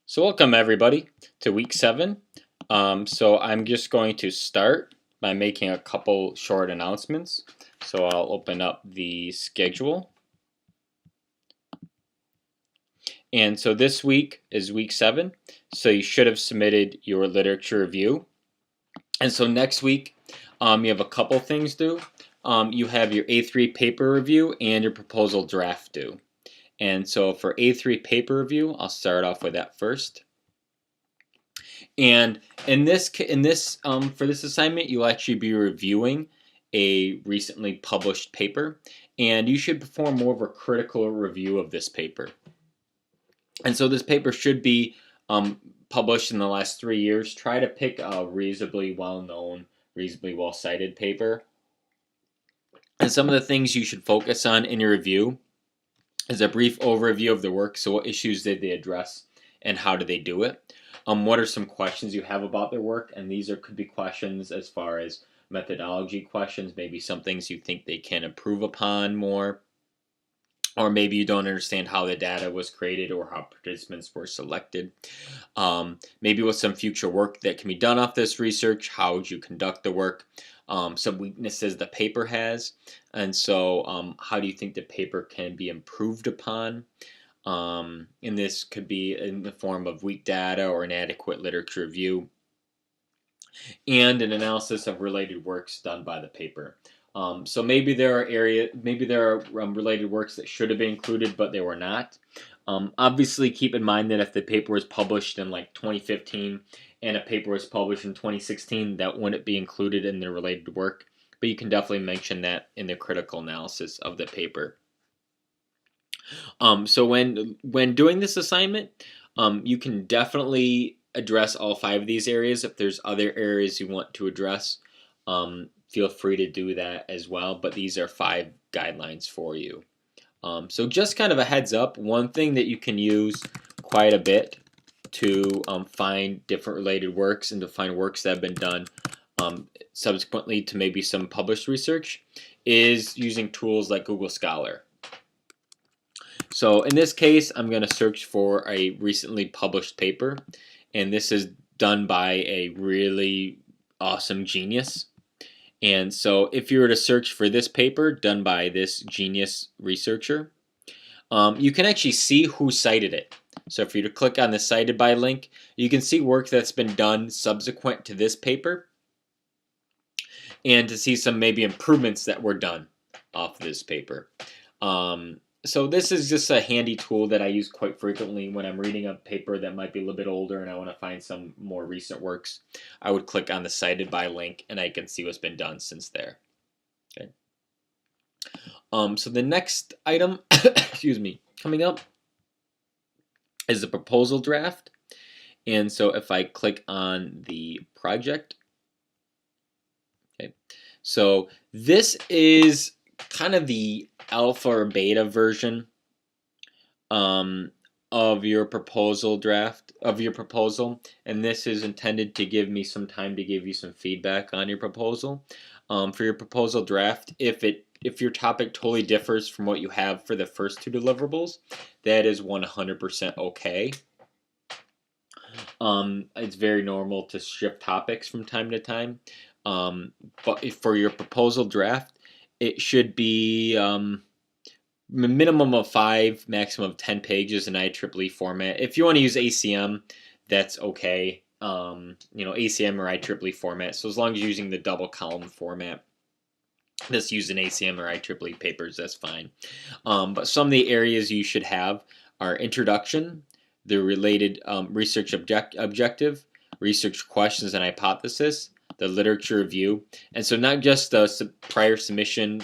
So welcome everybody to week 7. So I'm just going to start by making a couple short announcements. So I'll open up the schedule. And so this week is week 7. So you should have submitted your literature review. And so next week you have a couple things due. You have your A3 paper review and your proposal draft due. And so for A3 paper review, I'll start off with that first. And for this assignment, you'll actually be reviewing a recently published paper, and you should perform more of a critical review of this paper. And so this paper should be published in the last 3 years. Try to pick a reasonably well-known, reasonably well-cited paper. And some of the things you should focus on in your review is a brief overview of the work. So what issues did they address and how did they do it? What are some questions you have about their work? And these could be questions as far as methodology questions, maybe some things you think they can improve upon more, or maybe you don't understand how the data was created or how participants were selected. Maybe with some future work that can be done off this research, how would you conduct the work? Some weaknesses the paper has, and so how do you think the paper can be improved upon? And this could be in the form of weak data or inadequate literature review, and an analysis of related works done by the paper. So maybe there are related works that should have been included, but they were not. Obviously, keep in mind that if the paper was published in like 2015 and a paper was published in 2016, that wouldn't be included in the related work. But you can definitely mention that in the critical analysis of the paper. So when doing this assignment, you can definitely address all 5 of these areas. If there's other areas you want to address, feel free to do that as well. But these are 5 guidelines for you. So just kind of a heads up, one thing that you can use quite a bit to find different related works and to find works that have been done subsequently to maybe some published research is using tools like Google Scholar. So in this case, I'm going to search for a recently published paper, and this is done by a really awesome genius. And so if you were to search for this paper done by this genius researcher, you can actually see who cited it. So if you were to click on the cited by link, you can see work that's been done subsequent to this paper, and to see some maybe improvements that were done off this paper. So this is just a handy tool that I use quite frequently when I'm reading a paper that might be a little bit older and I want to find some more recent works. I would click on the cited by link and I can see what's been done since there. Okay. So the next item, excuse me, coming up is the proposal draft. And so if I click on the project, okay, so this is kind of the alpha or beta version of your proposal draft of your proposal, and this is intended to give me some time to give you some feedback on your proposal. For your proposal draft, if your topic totally differs from what you have for the first 2 deliverables, that is 100% okay. It's very normal to shift topics from time to time, but for your proposal draft, it should be minimum of 5, maximum of 10 pages in IEEE format. If you want to use ACM, that's okay. ACM or IEEE format. So as long as you're using the double column format, just using ACM or IEEE papers, that's fine. But some of the areas you should have are introduction, the related research objective, research questions and hypothesis, the literature review, and so not just the prior submission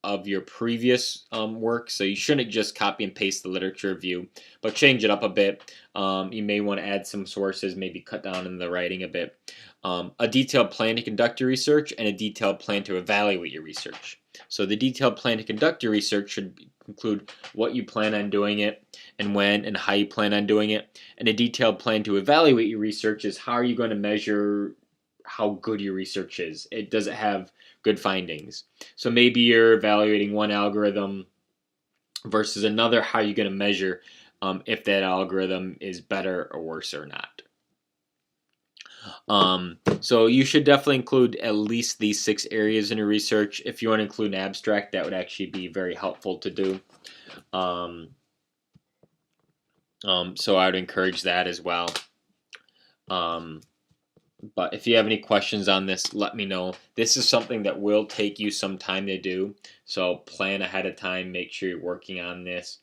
of your previous work, so you shouldn't just copy and paste the literature review, but change it up a bit. You may want to add some sources, maybe cut down in the writing a bit. A detailed plan to conduct your research and a detailed plan to evaluate your research. So the detailed plan to conduct your research should include what you plan on doing it and when and how you plan on doing it. And a detailed plan to evaluate your research is how are you going to measure how good your research is. Does it have good findings? So maybe you're evaluating one algorithm versus another. How are you going to measure if that algorithm is better or worse or not. So you should definitely include at least these 6 areas in your research. If you want to include an abstract, that would actually be very helpful to do. So I would encourage that as well. But if you have any questions on this, let me know. This is something that will take you some time to do, so plan ahead of time. Make sure you're working on this.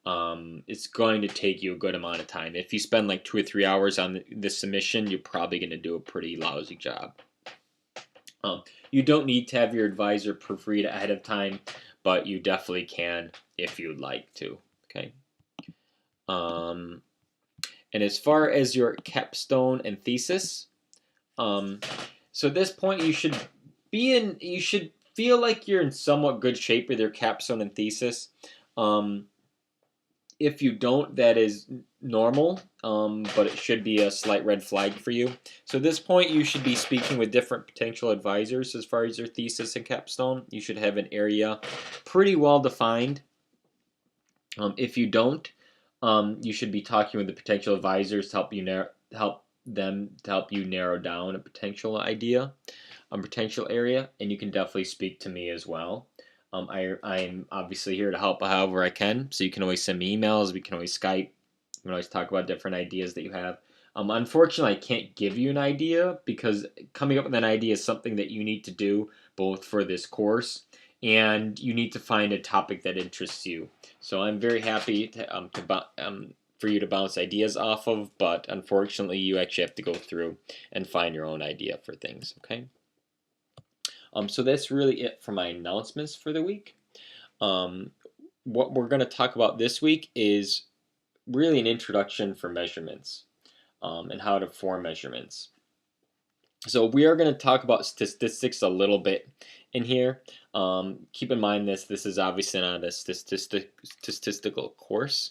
It's going to take you a good amount of time. If you spend like 2 or 3 hours on the submission, you're probably going to do a pretty lousy job. You don't need to have your advisor proofread ahead of time, but you definitely can if you'd like to. Okay. And as far as your capstone and thesis, so at this point you should feel like you're in somewhat good shape with your capstone and thesis. If you don't, that is normal, but it should be a slight red flag for you. So at this point, you should be speaking with different potential advisors as far as your thesis and capstone. You should have an area pretty well defined. If you don't, you should be talking with the potential advisors to help you narrow down a potential idea, a potential area, and you can definitely speak to me as well. I'm obviously here to help however I can, so you can always send me emails, we can always Skype, we can always talk about different ideas that you have. Unfortunately, I can't give you an idea because coming up with an idea is something that you need to do both for this course and you need to find a topic that interests you. So I'm very happy for you to bounce ideas off of, but unfortunately, you actually have to go through and find your own idea for things, okay? So that's really it for my announcements for the week. What we're going to talk about this week is really an introduction for measurements and how to form measurements. So we are going to talk about statistics a little bit in here. Keep in mind this is obviously not a statistical course.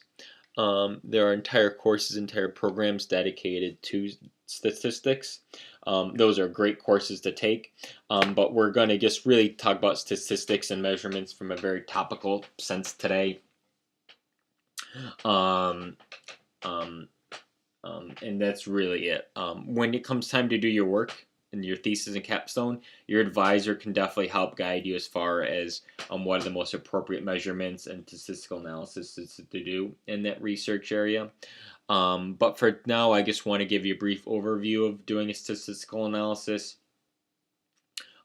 There are entire courses, entire programs dedicated to statistics. Those are great courses to take, but we're going to just really talk about statistics and measurements from a very topical sense today. And that's really it. When it comes time to do your work and your thesis and capstone, your advisor can definitely help guide you as far as what are the most appropriate measurements and statistical analysis to do in that research area. But for now, I just want to give you a brief overview of doing a statistical analysis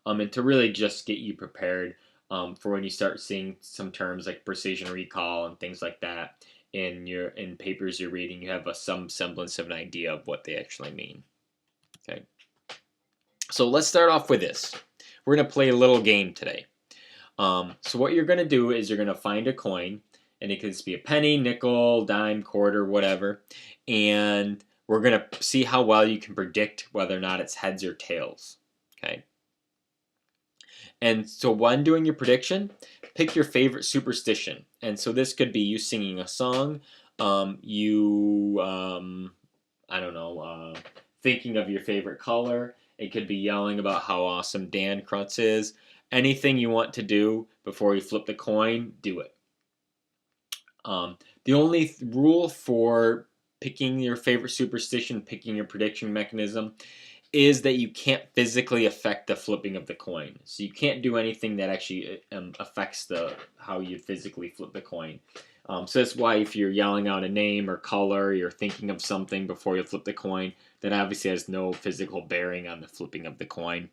and to really just get you prepared for when you start seeing some terms like precision recall and things like that in papers you're reading, you have some semblance of an idea of what they actually mean. Okay. So let's start off with this. We're going to play a little game today. So what you're going to do is you're going to find a coin, and it could just be a penny, nickel, dime, quarter, whatever, and we're going to see how well you can predict whether or not it's heads or tails. Okay. And so when doing your prediction, pick your favorite superstition. And so this could be you singing a song, thinking of your favorite color. It could be yelling about how awesome Dan Krutz is. Anything you want to do before you flip the coin, do it. The only rule for picking your favorite superstition, picking your prediction mechanism, is that you can't physically affect the flipping of the coin. So you can't do anything that actually affects how you physically flip the coin. So that's why if you're yelling out a name or color, you're thinking of something before you flip the coin, that obviously has no physical bearing on the flipping of the coin.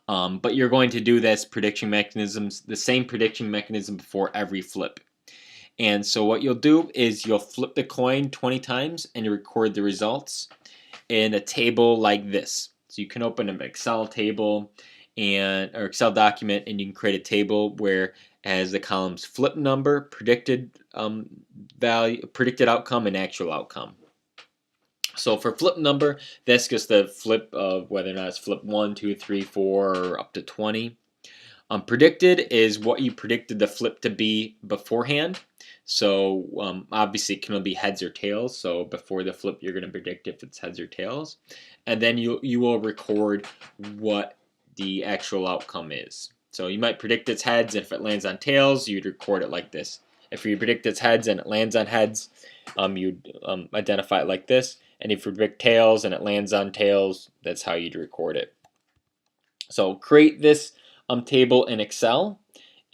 But you're going to do this prediction mechanisms, the same prediction mechanism before every flip. And so what you'll do is you'll flip the coin 20 times and you record the results in a table like this. So you can open an Excel table or Excel document, and you can create a table where it has the columns flip number, predicted value, predicted outcome, and actual outcome. So for flip number, that's just the flip of whether or not it's flip 1, 2, 3, 4, or up to 20. Predicted is what you predicted the flip to be beforehand. So obviously it can be heads or tails. So before the flip, you're going to predict if it's heads or tails. And then you will record what the actual outcome is. So you might predict it's heads. If it lands on tails, you'd record it like this. If you predict it's heads and it lands on heads, you'd identify it like this. And if you predict tails and it lands on tails, that's how you'd record it. So create this table in Excel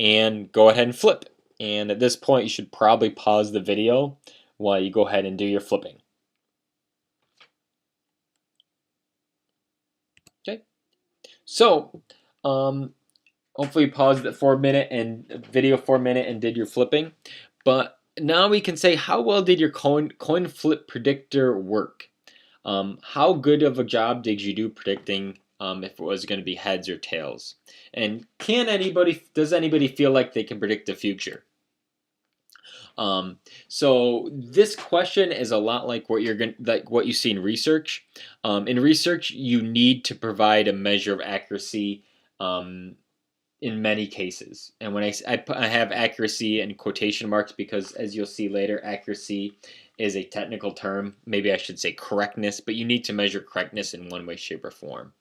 and go ahead and flip. And at this point, you should probably pause the video while you go ahead and do your flipping. Okay. So, hopefully you paused it for a minute and video for a minute and did your flipping. But now we can say, how well did your coin flip predictor work? How good of a job did you do predicting if it was going to be heads or tails? And does anybody feel like they can predict the future? So this question is a lot like what you see in research. In research, you need to provide a measure of accuracy in many cases. And when I have accuracy in quotation marks because, as you'll see later, accuracy is a technical term. Maybe I should say correctness, but you need to measure correctness in one way, shape, or form.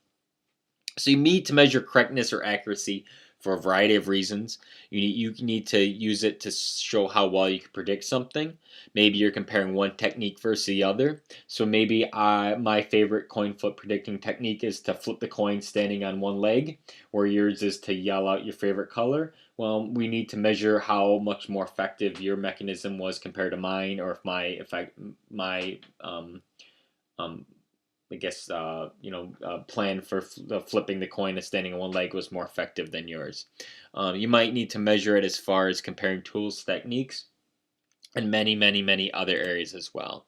So you need to measure correctness or accuracy for a variety of reasons. You need to use it to show how well you can predict something. Maybe you're comparing one technique versus the other. So maybe my favorite coin flip predicting technique is to flip the coin standing on one leg, where yours is to yell out your favorite color. Well, we need to measure how much more effective your mechanism was compared to mine, or if my plan for flipping the coin and standing on one leg was more effective than yours. You might need to measure it as far as comparing tools, techniques, and many, many, many other areas as well.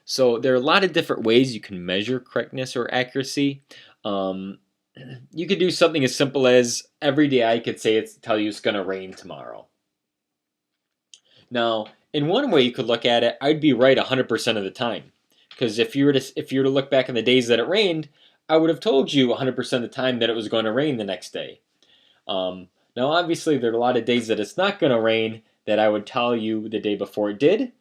So there are a lot of different ways you can measure correctness or accuracy. You could do something as simple as every day I could tell you it's going to rain tomorrow. Now, in one way you could look at it, I'd be right 100% of the time. Because if you were to look back in the days that it rained, I would have told you 100% of the time that it was going to rain the next day. Now, obviously, there are a lot of days that it's not going to rain that I would tell you the day before it did.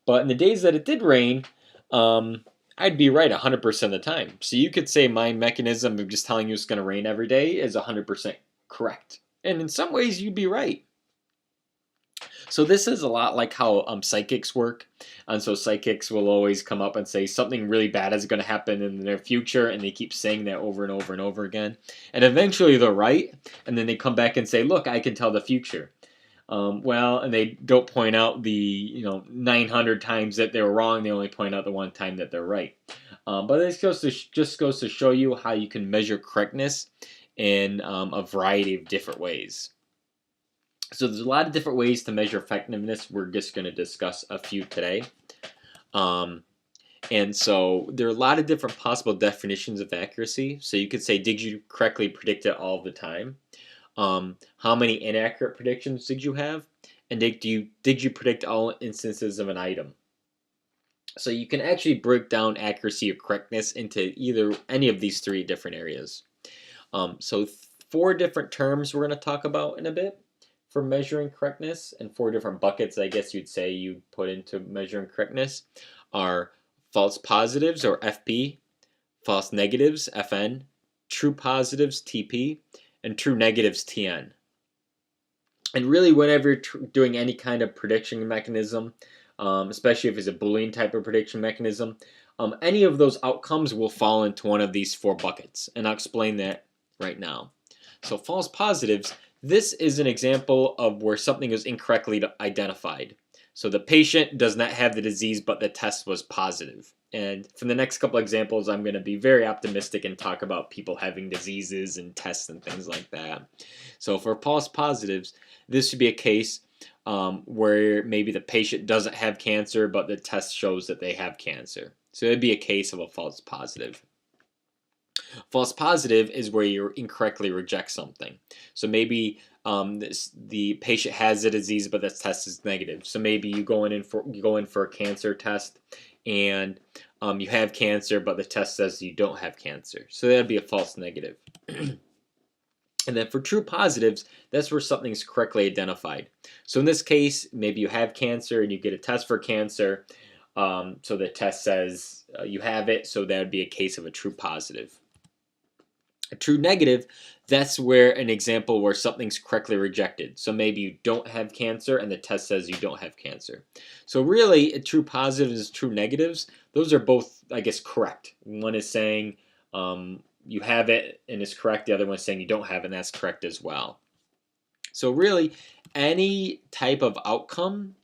But in the days that it did rain, I'd be right 100% of the time. So you could say my mechanism of just telling you it's going to rain every day is 100% correct. And in some ways, you'd be right. So this is a lot like how psychics work. And so psychics will always come up and say something really bad is going to happen in the near future, and they keep saying that over and over and over again. And eventually they're right, and then they come back and say, look, I can tell the future. And they don't point out the 900 times that they were wrong. They only point out the one time that they're right. But this just goes to show you how you can measure correctness in a variety of different ways. So there's a lot of different ways to measure effectiveness. We're just going to discuss a few today. And so there are a lot of different possible definitions of accuracy. So you could say, did you correctly predict it all the time? How many inaccurate predictions did you have? And did you predict all instances of an item? So you can actually break down accuracy or correctness into any of these three different areas. So 4 different terms we're going to talk about in a bit for measuring correctness, and 4 different buckets, I guess you'd say, you put into measuring correctness are false positives, or FP, false negatives, FN, true positives, TP, and true negatives, TN. And really, whenever you're doing any kind of prediction mechanism, especially if it's a Boolean type of prediction mechanism, any of those outcomes will fall into one of these 4 buckets. And I'll explain that right now. So false positives, this is an example of where something is incorrectly identified. So the patient does not have the disease, but the test was positive. And for the next couple examples, I'm going to be very optimistic and talk about people having diseases and tests and things like that. So for false positives, this would be a case where maybe the patient doesn't have cancer, but the test shows that they have cancer. So it would be a case of a false positive. False positive is where you incorrectly reject something. So maybe the patient has a disease, but the test is negative. So maybe you go in for a cancer test, and you have cancer, but the test says you don't have cancer. So that would be a false negative. And then for true positives, that's where something is correctly identified. So in this case, maybe you have cancer and you get a test for cancer. So the test says you have it, so that would be a case of a true positive. A true negative, that's where an example where something's correctly rejected. So maybe you don't have cancer and the test says you don't have cancer. So really, true positives and true negatives, those are both, I guess, correct. One is saying you have it and is correct. The other one is saying you don't have it and that's correct as well. So really, any type of outcome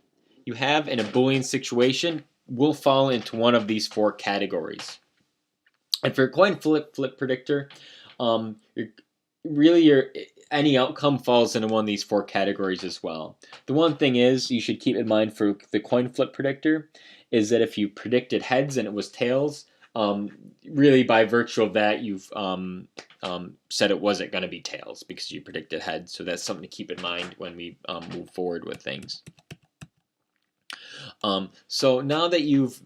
you have in a Boolean situation will fall into one of these four categories. And for a coin flip predictor, um, your any outcome falls into one of these four categories as well. The one thing is you should keep in mind for the coin flip predictor is that if you predicted heads and it was tails, really by virtue of that you've said it wasn't going to be tails because you predicted heads. So that's something to keep in mind when we move forward with things. So now that you've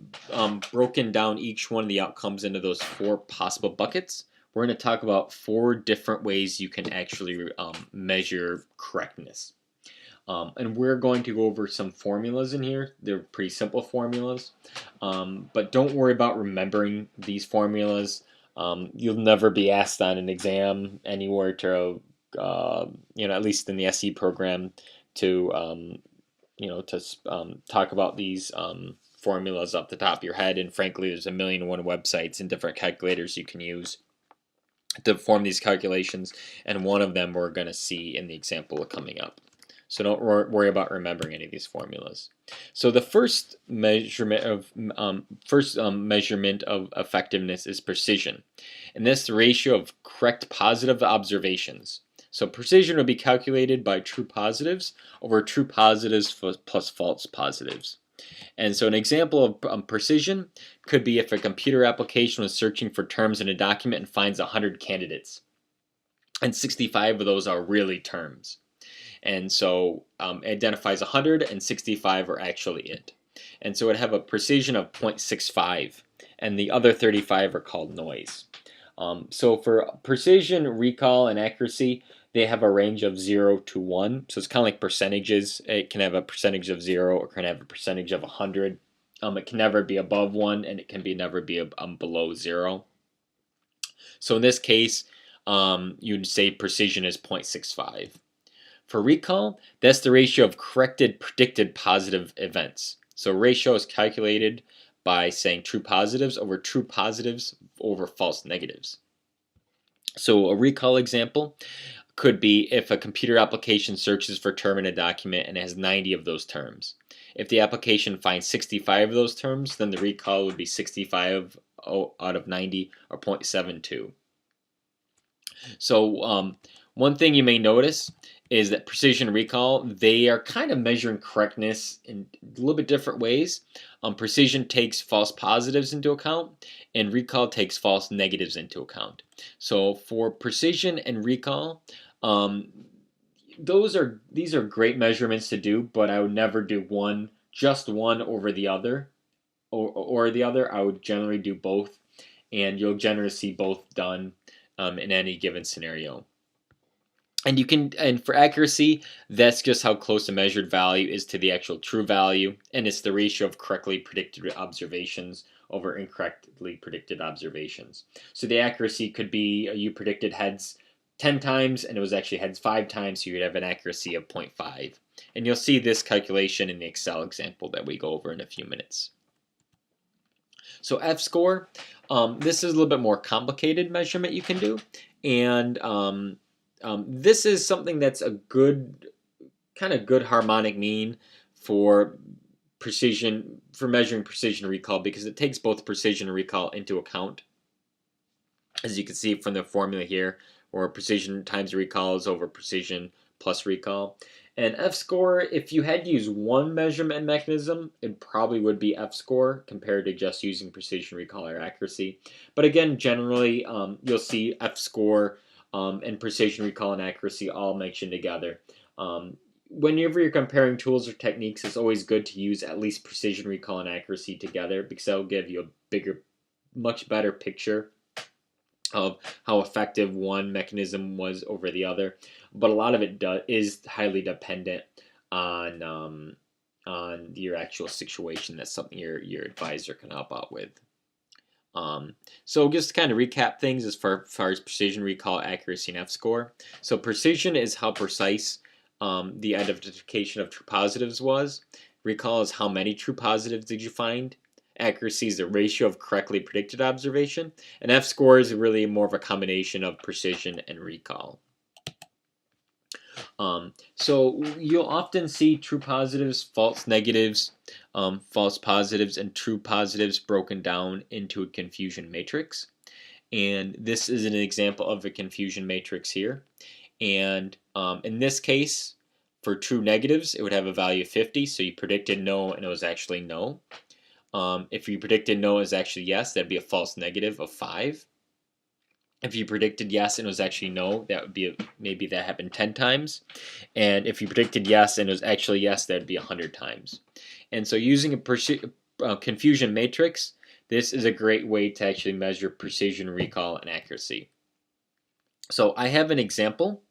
broken down each one of the outcomes into those four possible buckets, we're going to talk about four different ways you can actually measure correctness. And we're going to go over some formulas in here. They're pretty simple formulas, but don't worry about remembering these formulas. You'll never be asked on an exam anywhere to, at least in the SE program, to talk about these formulas off the top of your head. And frankly, there's 1,000,001 websites and different calculators you can use to perform these calculations, and one of them we're going to see in the example coming up. So don't worry about remembering any of these formulas. So the first measurement of effectiveness is precision, and this is the ratio of correct positive observations. So precision would be calculated by true positives over true positives plus false positives. And so an example of precision could be if a computer application was searching for terms in a document and finds 100 candidates, and 65 of those are really terms. And so it identifies 100 and 65 are actually it. And so it would have a precision of 0.65, and the other 35 are called noise. So for precision, recall, and accuracy, they have a range of 0 to 1. So it's kind of like percentages. It can have a percentage of 0 or can have a percentage of 100. It can never be above 1, and it can never be below 0. So in this case, you'd say precision is 0.65. For recall, that's the ratio of corrected predicted positive events. So ratio is calculated by saying true positives over false negatives. So a recall example could be if a computer application searches for a term in a document and it has 90 of those terms. If the application finds 65 of those terms, then the recall would be 65 out of 90, or 0.72. So one thing you may notice is that precision and recall, they are kind of measuring correctness in a little bit different ways. Precision takes false positives into account, and recall takes false negatives into account. So for precision and recall, these are great measurements to do, but I would never do just one over the other, or the other. I would generally do both, and you'll generally see both done in any given scenario. And for accuracy, that's just how close a measured value is to the actual true value, and it's the ratio of correctly predicted observations over incorrectly predicted observations. So the accuracy could be you predicted heads 10 times and it was actually heads 5 times, so you'd have an accuracy of 0.5. And you'll see this calculation in the Excel example that we go over in a few minutes. So F-score, this is a little bit more complicated measurement you can do, and this is something that's a good harmonic mean for measuring precision recall, because it takes both precision and recall into account. As you can see from the formula here, where precision times recall is over precision plus recall. And F-score, if you had to use one measurement mechanism, it probably would be F-score compared to just using precision recall or accuracy. But again, generally, you'll see F-score and precision recall and accuracy all mentioned together. Whenever you're comparing tools or techniques, it's always good to use at least precision recall and accuracy together, because that'll give you a much better picture of how effective one mechanism was over the other. But a lot of it is highly dependent on your actual situation. That's something your advisor can help out with. So just to kind of recap things as far as precision, recall, accuracy, and F-score. So precision is how precise the identification of true positives was. Recall is how many true positives did you find. Accuracy is the ratio of correctly predicted observation. And F-score is really more of a combination of precision and recall. So you'll often see true positives, false negatives, false positives, and true positives broken down into a confusion matrix. And this is an example of a confusion matrix here. And in this case, for true negatives, it would have a value of 50. So you predicted no, and it was actually no. If you predicted no, it was actually yes, that'd be a false negative of 5. If you predicted yes and it was actually no, that would be maybe that happened 10 times. And if you predicted yes and it was actually yes, that would be 100 times. And so using a confusion matrix, this is a great way to actually measure precision, recall, and accuracy. So I have an example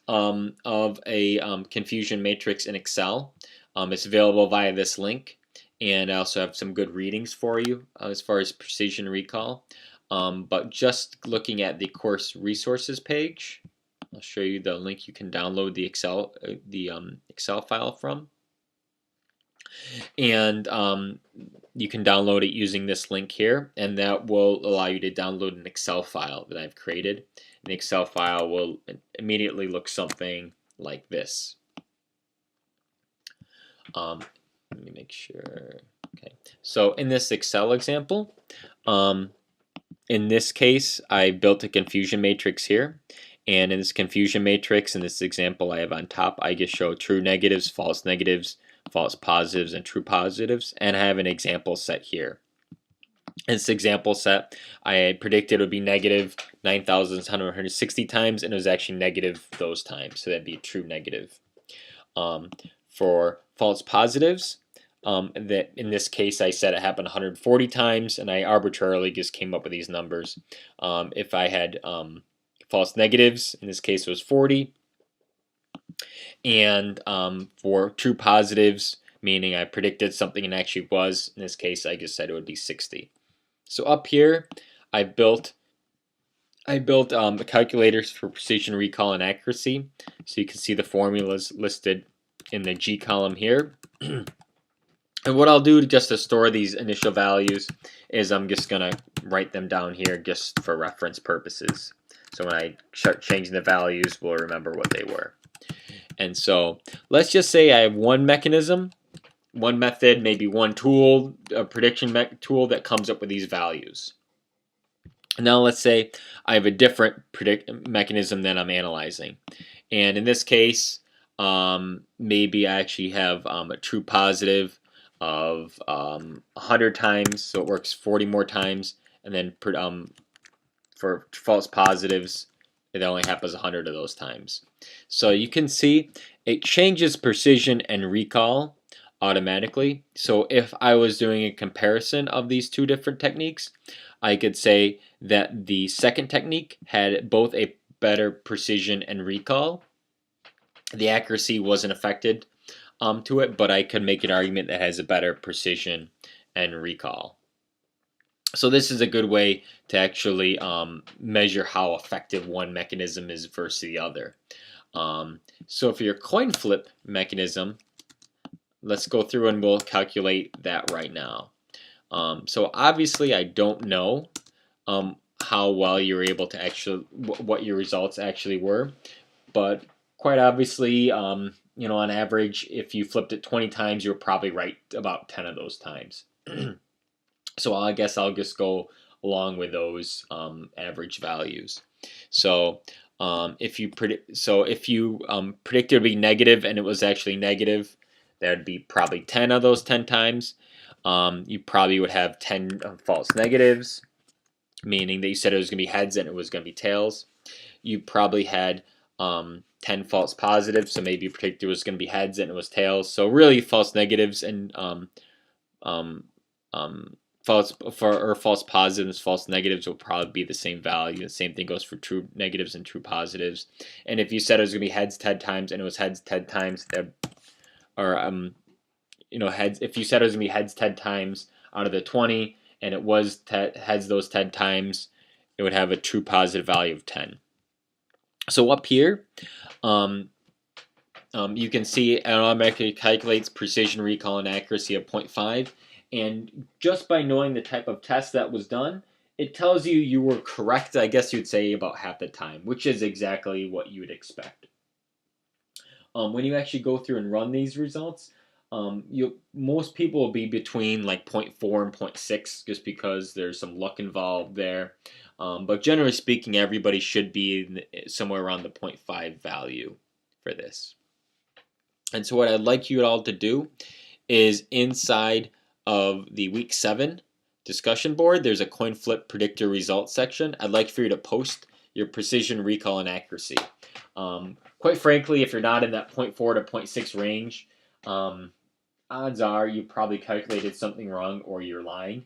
of a confusion matrix in Excel. It's available via this link. And I also have some good readings for you as far as precision recall. But just looking at the course resources page, I'll show you the link you can download the Excel file from. And you can download it using this link here, and that will allow you to download an Excel file that I've created. And the Excel file will immediately look something like this. Let me make sure. Okay, so in this Excel example, in this case, I built a confusion matrix here. And in this confusion matrix, in this example I have on top, I just show true negatives, false positives, and true positives. And I have an example set here. In this example set, I predicted it would be negative 9,160 times, and it was actually negative those times. So that'd be a true negative. For false positives, that in this case I said it happened 140 times, and I arbitrarily just came up with these numbers. If I had false negatives, in this case it was 40, and for true positives, meaning I predicted something and actually was, in this case I just said it would be 60. So up here I built the calculators for precision, recall, and accuracy. So you can see the formulas listed in the G column here. And what I'll do just to store these initial values is I'm just going to write them down here just for reference purposes. So when I start changing the values, we'll remember what they were. And so let's just say I have one mechanism, one method, maybe one tool, a prediction tool that comes up with these values. Now let's say I have a different mechanism that I'm analyzing. And in this case, maybe I actually have a true positive of 100 times, so it works 40 more times. And then for false positives, it only happens 100 of those times. So you can see it changes precision and recall automatically. So if I was doing a comparison of these two different techniques, I could say that the second technique had both a better precision and recall. The accuracy wasn't affected to it, but I could make an argument that has a better precision and recall. So this is a good way to actually measure how effective one mechanism is versus the other. So for your coin flip mechanism, let's go through and we'll calculate that right now. So obviously I don't know how well you were able to actually, what your results actually were, but quite obviously, you know, on average, if you flipped it 20 times, you're probably right about 10 of those times. So I guess I'll just go along with those average values. So if you predicted it would be negative and it was actually negative, that would be probably 10 of those 10 times. You probably would have 10 false negatives, meaning that you said it was going to be heads and it was going to be tails. You probably had 10 false positives, so maybe you predicted it was going to be heads and it was tails. So really, false negatives and false positives, false negatives will probably be the same value. The same thing goes for true negatives and true positives. And if you said it was going to be heads 10 times and it was heads 10 times, or you know, heads. If you said it was going to be heads 10 times out of the 20, and it has those 10 times, it would have a true positive value of 10. So up here, you can see it automatically calculates precision, recall, and accuracy of 0.5. And just by knowing the type of test that was done, it tells you were correct, I guess you'd say, about half the time, which is exactly what you would expect. When you actually go through and run these results, most people will be between like 0.4 and 0.6 just because there's some luck involved there. But generally speaking, everybody should be somewhere around the 0.5 value for this. And so what I'd like you all to do is inside of the week 7 discussion board, there's a coin flip predictor results section. I'd like for you to post your precision, recall, and accuracy. Quite frankly, if you're not in that 0.4 to 0.6 range, odds are you probably calculated something wrong or you're lying.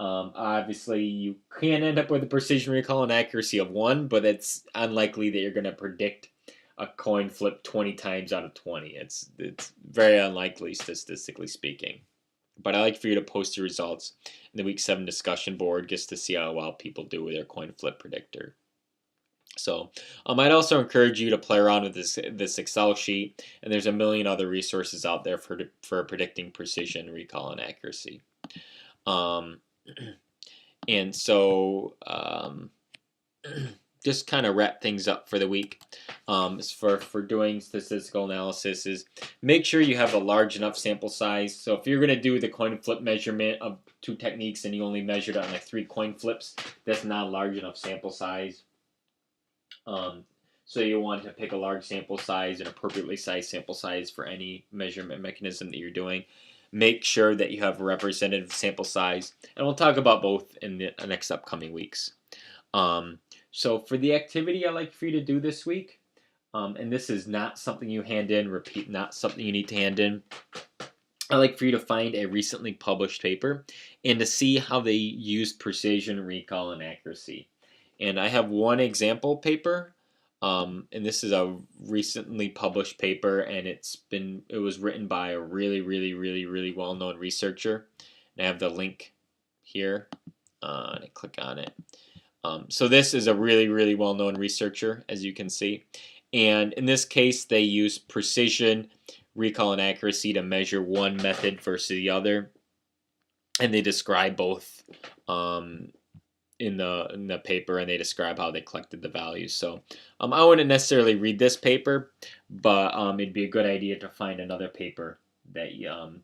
Obviously, you can end up with a precision, recall, and accuracy of 1, but it's unlikely that you're going to predict a coin flip 20 times out of 20. It's very unlikely, statistically speaking. But I like for you to post your results in the week 7 discussion board just to see how well people do with their coin flip predictor. So I'd also encourage you to play around with this Excel sheet, and there's a million other resources out there for predicting precision, recall, and accuracy. And so just kind of wrap things up for the week. For doing statistical analysis is make sure you have a large enough sample size. So if you're going to do the coin flip measurement of 2 techniques and you only measured on like 3 coin flips, that's not a large enough sample size. So you want to pick a large sample size, an appropriately sized sample size for any measurement mechanism that you're doing. Make sure that you have a representative sample size, and we'll talk about both in the next upcoming weeks. So for the activity I'd like for you to do this week, and this is not something you hand in, repeat, not something you need to hand in, I'd like for you to find a recently published paper and to see how they use precision, recall, and accuracy. And I have one example paper, and this is a recently published paper, and it was written by a really well-known researcher. And I have the link here, and I click on it. So this is a really well-known researcher, as you can see. And in this case, they use precision, recall, and accuracy to measure one method versus the other. And they describe both in the paper, and they describe how they collected the values. So I wouldn't necessarily read this paper, but it'd be a good idea to find another paper that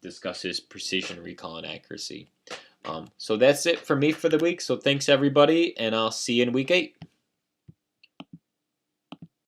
discusses precision, recall, and accuracy. So that's it for me for the week. So thanks everybody, and I'll see you in week 8.